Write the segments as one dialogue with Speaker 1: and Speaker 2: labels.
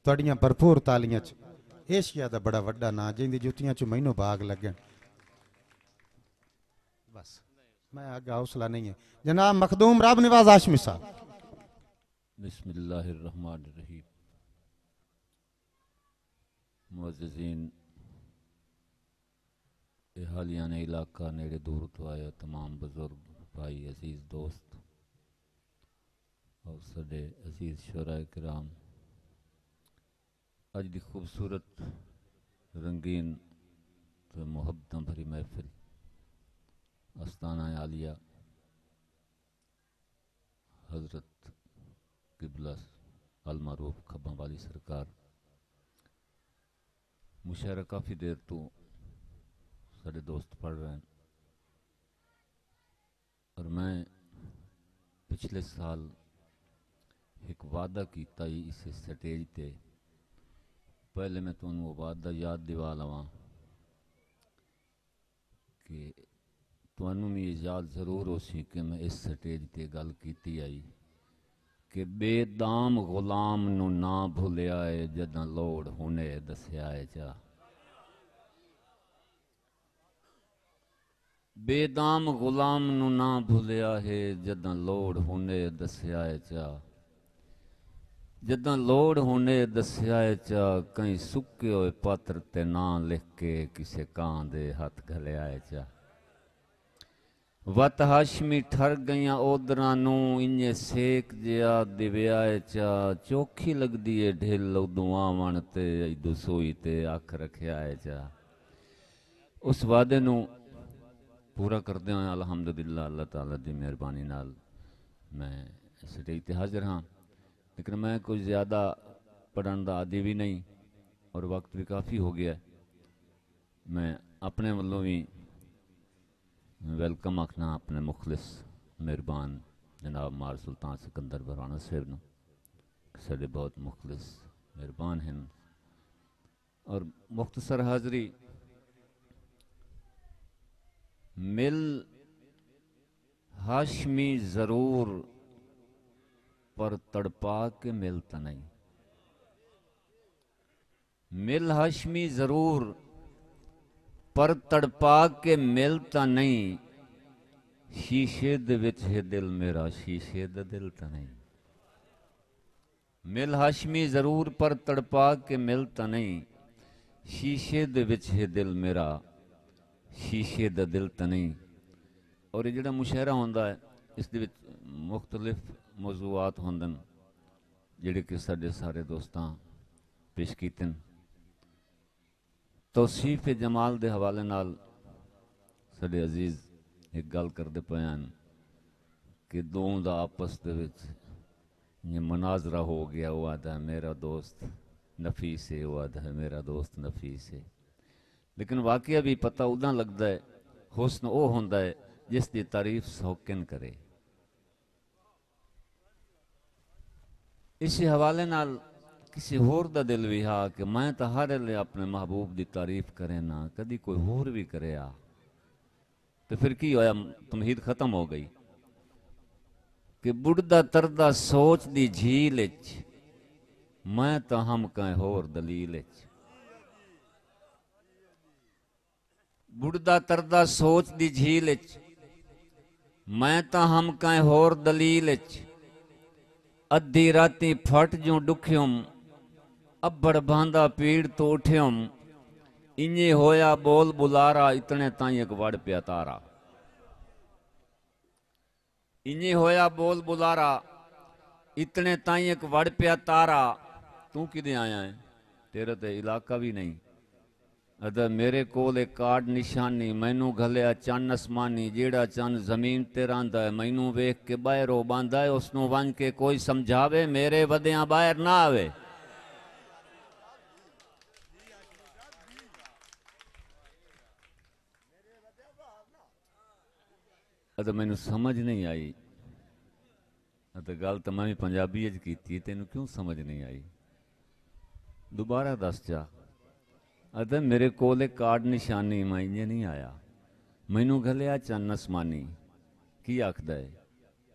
Speaker 1: ਤੁਹਾਡੀਆਂ ਭਰਪੂਰ ਤਾਲੀਆਂ 'ਚ ਏਸ਼ੀਆ ਦਾ ਬੜਾ ਵੱਡਾ ਨਾਂ ਜਿੰਦੀ ਜੁੱਤੀਆਂ 'ਚ ਮੈਨੂੰ ਬਾਗ ਲੱਗਣ। بس میں آگے حوصلہ نہیں ہے. جناب مخدوم رب نواز ہاشمی صاحب.
Speaker 2: بسم اللہ الرحمن الرحیم. معززین احالیان علاقہ نیڑے دور تو آیا تمام بزرگ بھائی عزیز دوست اور سڈے عزیز شعراء کرام، اج دی خوبصورت رنگین تو محبتاں بھری محفل آستانہ عالیہ حضرت قبلہ المعروف کھباں والی سرکار، مشاعرہ کافی دیر تو سارے دوست پڑھ رہے ہیں، اور میں پچھلے سال ایک وعدہ کیتا ہی اس سٹیج تے، پہلے میں تو وہ وعدہ یاد دیوا لواں کہ تانوں بھی یاد ضرور ہو سی کہ میں اس سٹیج تے گل کیتی آئی کہ بے دام غلام نو نہ بھولیا ہے جداں لوڑ ہونے دسیا ہے جا. بے دام غلام نو نہ بھولیا ہے جداں لوڑ ہونے دسیا ہے جا. جداں لوڑ ہونے دسیا ہے چا کہیں سکے ہوئے پاتر تے نام لکھ کے کسے کان دے ہاتھ گھلیا ہے چا. وت ہاشمی ٹھر گئیاں اودرانوں انجے سیک جیا دیویا ہے چا. چوکھی لگ دیئے ڈھل ادوں آون تے ایدو سوئی تے آکھ رکھیا ہے چا. اس وعدے نو پورا کردے ہیں الحمدللہ اللہ تعالیٰ دی مہربانی نال میں سٹیج تے حاضر ہاں. لیکن میں کچھ زیادہ پڑھن دا عادی بھی نہیں اور وقت بھی کافی ہو گیا ہے. میں اپنے والوں بھی ویلکم آکھنا اپنے مخلص مہربان جناب مار سلطان سکندر برانا صاحب نو، سارے بہت مخلص مہربان ہیں. اور مختصر حاضری مل ہاشمی ضرور پر تڑپا کے ملتا نہیں. مل ہاشمی ضرور پر تڑپا کے ملتا نہیں. شیشے دے وچ ہے دل میرا شیشے دا دل تا نہیں. مل ہاشمی ضرور پر تڑپا کے ملتا نہیں. شیشے دے وچ ہے دل میرا شیشے دا دل تا نہیں. اور یہ جڑا مشاعرہ ہوندا ہے اس دے وچ مختلف موضوعات ہوندن جڑے کہ سارے دوستاں پیش کیتن. توصیف جمال دے حوالے نال سارے عزیز ایک گل کردے پیان کہ دوں دا آپس دے وچ یہ مناظرہ ہو گیا. وہ آدھا ہے میرا دوست نفیس ہے، وہ آدھا ہے میرا دوست نفیس ہے. لیکن واقعہ بھی پتہ اداں لگدا ہے حسن او ہوندا ہے جس دی تعریف سوکن کرے. اسی حوالے نال کسی ہور دا دل بھی ہا کہ میں تا ہر لے اپنے محبوب دی تعریف کرے نا کدی کوئی ہور بھی کرے آ تو پھر کی ہویا تمہید ختم ہو گئی کہ بڑھدا تردہ سوچ دی جھیل اچ میں تا ہم کہیں ہور دلیل اچ. بڑھدا تردہ سوچ دی جھیل اچ میں تا ہم کہیں ہور دلیل اچ. ادھی راتی پھٹ جو ڈکھیوم ابڑ باندھا پیڑ تو اٹھیوم. انجے ہویا بول بلارا اتنے تائیں ایک وڑ پیا تارا. انجے ہویا بول بلارا اتنے تائیں ایک وڑ پیا تارا. تو کدے آیا ہے تیرا تے علاقہ بھی نہیں. ادھا میرے کول ایک کارڈ نشانی مینوں گھلیا چن اسمانی. جیڑا چن زمین تے راندا ہے مینوں ویکھ کے باہروں باندا ہے. اس نو ون کے کوئی سمجھاوے میرے ودیاں باہر نہ آوے. ادھا مینوں سمجھ نہیں آئی. ادھا گل تو میں پنجابی اج کیتی تینوں کیوں سمجھ نہیں آئی دوبارہ دس چا. ادھا میرے کول ایک کارڈ نشانی میں انجے نہیں آیا مینوں گھلیا چن اسمانی. کی آکھدا ہے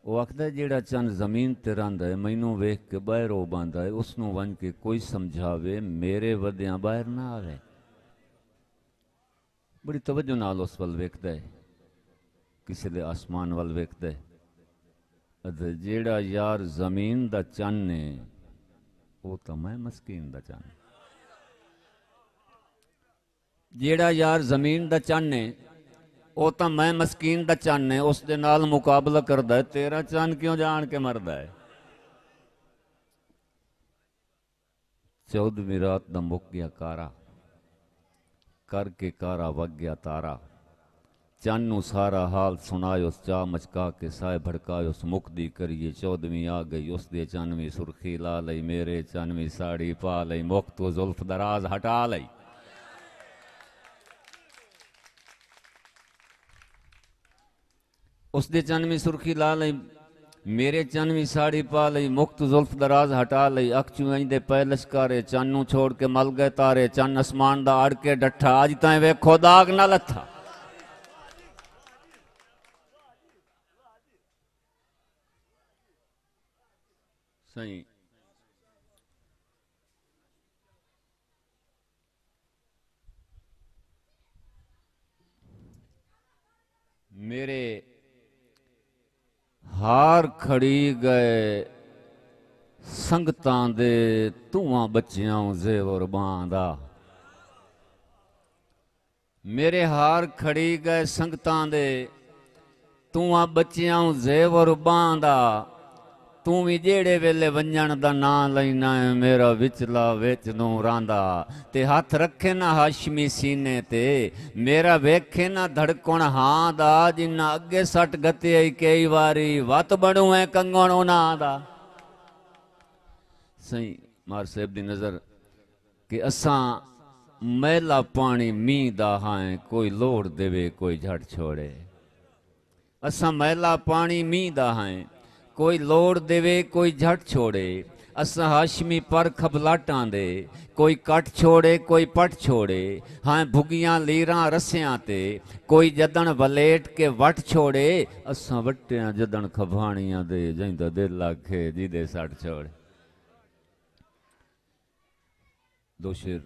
Speaker 2: وہ آخر جیڑا چند زمین تے رہندا ہے مینوں ویکھ کے باہروں باندا ہے اس نوں ون کے کوئی سمجھاوے میرے ودیاں باہر نہ آوے. بڑی توجہ نال اس ول ویکھدا ہے کسی دے آسمان ول ویکھدا ہے. تے جیڑا یار زمین دا چن ہے وہ تو میں مسکین دا چن. جیڑا یار زمین دا چن ہے وہ تو میں مسکین دا چن ہے. اس دے نال مقابلہ کردا ہے تیرا چن کیوں جان کے مردا ہے. 14ویں رات دا مک گیا کارا کر کے کارا وگ گیا تارا. چن نو سارا حال سنایو چا مچکا کے سائے بھڑکایو مک دی کریے. 14ویں آ گئی اس دے چنویں سرخی لا لئی میرے چنویں ساڑی پا لئی مک تو زلف دراز ہٹا لئی. اس دے چنویں سرخی لا لئی میرے چنویں ساڑی پا لئی مخت زلف دراز ہٹا لئی. اکچوں دے پے لشکارے چن نوں چھوڑ کے مل گئے تارے. چن اسمان دا اڑ کے ڈٹھا اج تائیں ویکھو داغ نہ لتھا. سائیں میرے ہار کھڑی گئے سنگتاں دے تواں بچیاں زیور باندھا. میرے ہار کھڑی گئے سنگتاں دے تواں بچیاں زیور باندھا. توں وی جیڑے ویلے ونجن دا ناں لینا ہے میرا وچلا وچ نوں راندا. تے ہاتھ رکھے نہ ہاشمی سینے تے میرا ویکھے نہ دھڑکن ہاں دا. جنہ اگے سٹ گتے آئی کئی واری وات بڑوں ہے کنگن انہاں دا. سائیں مار صاحب دی نظر کہ اساں میلا پانی مین دا ہائیں کوئی لوڑ دے کوئی جھٹ چھوڑے. اساں میلا پانی مین دا ہائیں کوئی لوڑ دے کوئی جھٹ چھوڑے. اساں ہاشمی پر کھبلاٹاں دے کوئی کٹ چھوڑے کوئی پٹ چھوڑے. ہاں بھگیاں لیراں رسیاں تے کوئی جدن ولیٹ کے وٹ چھوڑے. اساں وٹیاں جدن کھبانیاں دے جائندہ دل لاکھے جی دے سٹ چھوڑے. دو شیر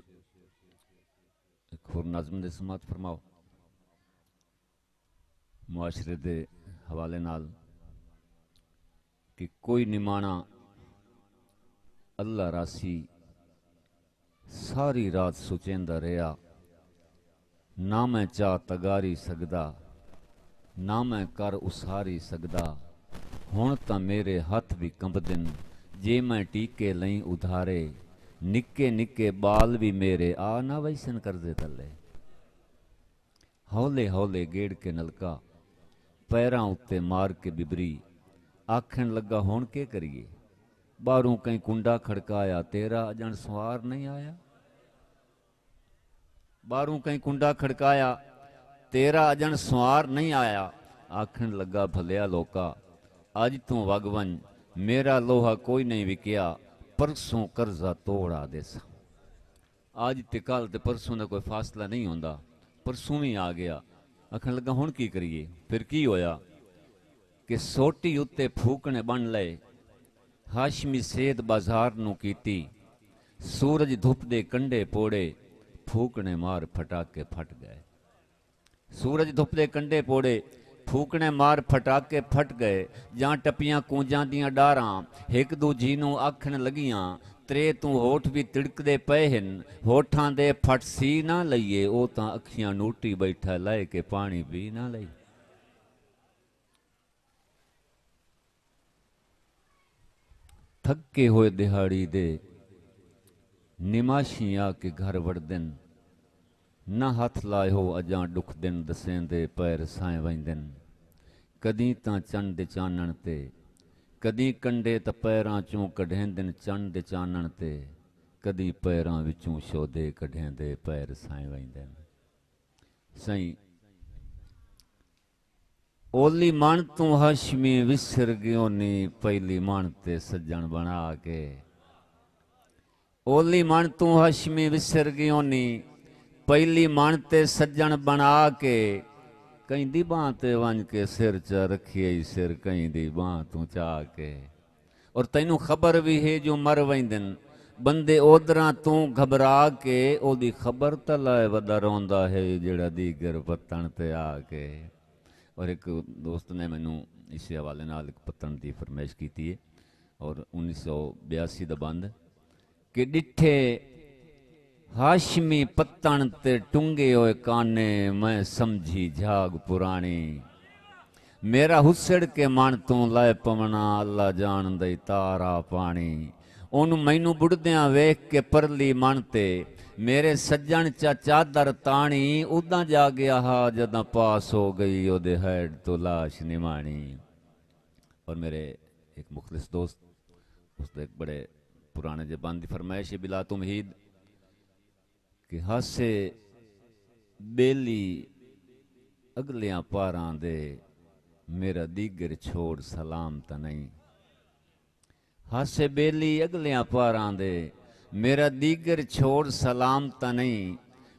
Speaker 2: ایک اور نظم دے سماعت فرماؤ معاشرے دے حوالے نال کہ کوئی نمانا اللہ راسی ساری رات سچیندہ رہا. نہ میں چاہ تگاری سگدا نہ میں کر اساری سگدا. ہون تا میرے ہاتھ بھی کمبدن جے میں ٹیکے لئیں ادھارے. نکے نکے بال بھی میرے آ نہ ویسن کر دے تلے. ہولے ہولے گیڑ کے نلکا پیراں اتے مار کے ببری. آکھن لگا ہون کے کریے باروں کہیں کنڈا کھڑکایا تیرا اجن سوار نہیں آیا. باروں کہیں کنڈا کھڑکایا تیرا اجن سوار نہیں آیا. آکھن لگا بھلیا لوکا اج تو وگون میرا لوہا کوئی نہیں وکیا. پرسوں قرضہ توڑا دے سا. آج تے کل تے پرسوں نے کوئی فاصلہ نہیں ہوندا. پرسوں ہی آ گیا. آکھن لگا ہون کی کریے پھر کی ہویا کہ سوٹی اتے پھوکنے بن لے. ہاشمی سید بازار نو کیتی سورج دھپ دے کنڈے پوڑے. پھوکنے مار پھٹاکے پھٹ گئے. سورج دھپ دے کنڈے پوڑے پھوکنے مار پھٹاکے پھٹ گئے. جاں ٹپیاں کونجاں دیاں ڈاراں ایک دو جینوں آکھن لگیاں. ترے تو ہوٹھ بھی تڑک دے پے ہن ہوٹھاں دے پھٹ سی نہ لئیے. او تاں اکھیاں نوٹی بیٹھا لائے کے پانی بھی نہ لئی. تھکے ہوئے دہاڑی دے نماشی آ کے گھر وڑ دن. نہ ہاتھ لائے ہو اجاں ڈکھ دن دسیں دے پیر سائیں وائیں دن. کدیں تاں چن دے چانن تے کدیں کنڈے تا پیراں چوں کڈھیں دن چن دے چانن تے. کدیں پیراں وچوں شودے کڈھیں دے پیر سائیں وائیں دن. سائیں اولی من تو ہاشمی وسر گیوں نی پہلی من تے سجن بنا کے. اولی من تو ہاشمی وسر گیوں نی پہلی من تے سجن بنا کے. کہیں دی باں تے ونج کے سر چا رکھیے ہی سر کہیں دی باں تو چاہ کے اور تینوں خبر بھی ہے جو مر ویندن بندے اودراں تو گھبرا کے او دی خبر تلائے ودا روندا ہے جڑا دیگر پتن تے آ کے اور ایک دوست نے مینوں اسی حوالے نال ایک پتن دی فرمائش کیتی ہے اور 1982 دا بند کہ ڈٹھے ہاشمی پتن تے ٹنگے ہوئے کانے میں سمجھی جھاگ پرانی میرا حسڑ کے من تو لائے پونا اللہ جان دئی تارا پانی اونوں مینوں بڑھدیاں ویکھ کے پرلی من تے میرے سجن چا چادر تانی اُداں جا گیا ہا جداں پاس ہو گئی او دے ہیڈ تو لاش نمانی اور میرے ایک مخلص دوست اس نے ایک بڑے پرانے زبان دی فرمائش بلا تمہید کہ ہاسے بیلی اگلیاں پاراں دے میرا دیگر چھوڑ سلام تا نہیں ہاسے بیلی اگلیاں پاراں دے میرا دیگر چھوڑ سلام تا نہیں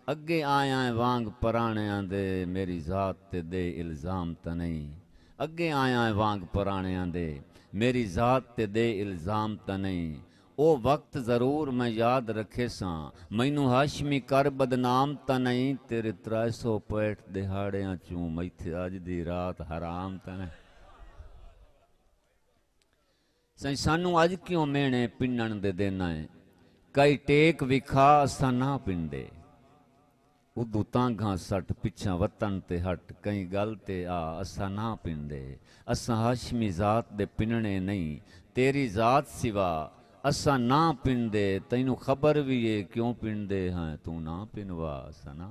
Speaker 2: اگے آیاں وانگ پرانیاں دے میری ذات تے دے الزام تا نہیں اگے آیاں وانگ پرانیاں دے میری ذات تے دے الزام تا نہیں او وقت ضرور میں یاد رکھے ساں مینوں ہاشمی کر بدنام تا نہیں تیرے 365 دہاڑیاں چوں میتھے اج دی رات حرام تا نہیں سائیں سانوں اج کیوں مینے پنن دے دینا ہے کئی ٹیک وکھا اساں نہ پنڈے ادو تانگاں سٹ پچھاں وطن تے ہٹ کئی گل تے آ اساں نہ پنڈے اساں ہاشمی ذات دے پننے نہیں تیری ذات سوا اساں نہ پنڈے تینوں خبر بھی ہے کیوں پنڈے ہیں تو نہ پنوا اساں نہ